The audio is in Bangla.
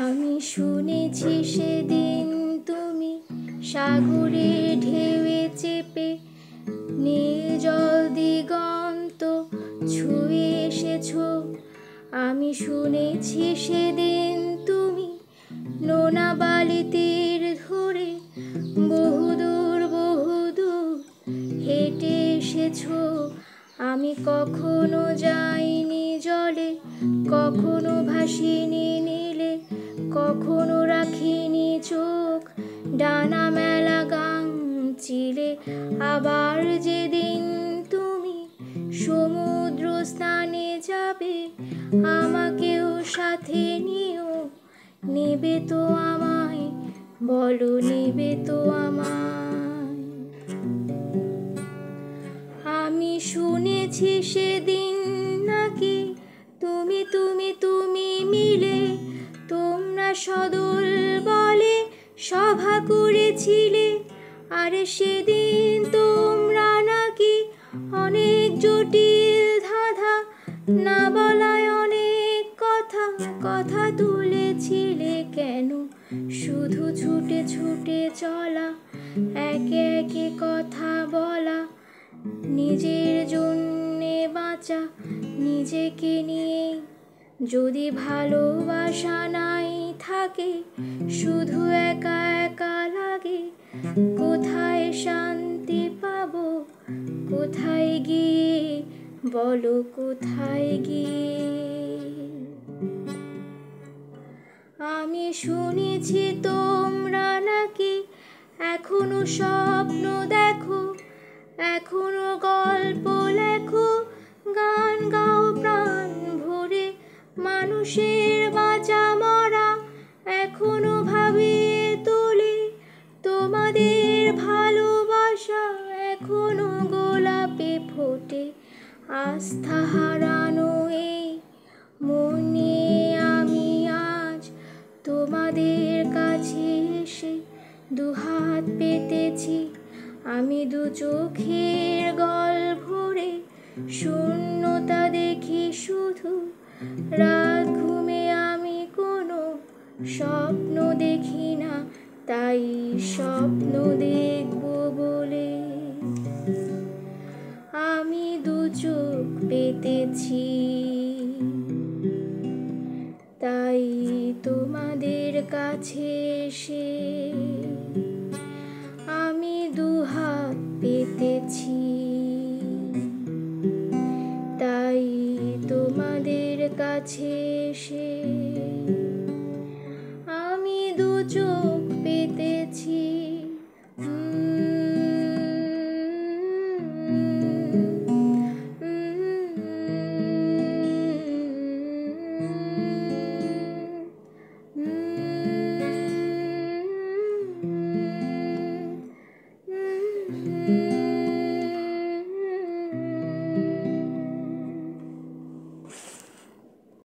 আমি শুনেছি সেদিন তুমি সাগরে ঢেউয়ে চেপে নীল জল দিগন্ত ছুঁয়ে এসেছো। আমি শুনেছি সেদিন তুমি নোনা বালি তীর ধরে বহুদূর বহুদূর হেঁটে এসেছো। আমি কখনো যাইনি জলে, কখনো ভাসিনি নীলে, কখনো রাখিনি চোখ ডানা মেলা গাং চিলে। আবার যেদিন তুমি সমুদ্র স্নানে যাবে, আমাকেও সাথে নিও। নেবে তো আমায়, বলো নেবে তো আমায়? আমি শুনেছি সেদিন নাকি তুমি তুমি তুমি মিলে তোমরা সদল বলে সভা করেছিলে। আরে সেদিন তোমরা নাকি অনেক জটিল ধাঁধা না বলায় অনেক কথা কথা তুলেছিলে। কেন শুধু ছুটে ছুটে চলা, একে একে কথা বলা, নিজের জন্যে বাঁচা নিজেকে নিয়ে? যদি ভালোবাসা নাই থাকে, শুধু একা একা লাগে, কোথায় শান্তি পাবো? কোথায় গিয়ে, বলো কোথায় গিয়ে? আমি শুনেছি তোমরা নাকি এখনো স্বপ্ন দেখো, এখনো গল্প লেখো, গান গাও প্রাণ ভরে, মানুষের বাঁচা মরা এখনো ভাবিয়ে তোলে। তোমাদের ভালোবাসা এখনো গোলাপে ফোটে। আস্থা হারানো এই মন নিয়ে আমি আজ তোমাদের কাছে এসে দুহাত পেতেছি। আমি দু চোখের গল ভরে শূন্যতা দেখি শুধু। রাত ঘুমে আমি কোনো স্বপ্ন দেখি না, তাই স্বপ্ন দেখবো বলে আমি দু চোখ পেতেছি। তাই তোমাদের কাছে এসে আমি দুহাত পেতেছি। তাই তোমাদের কাছে এসে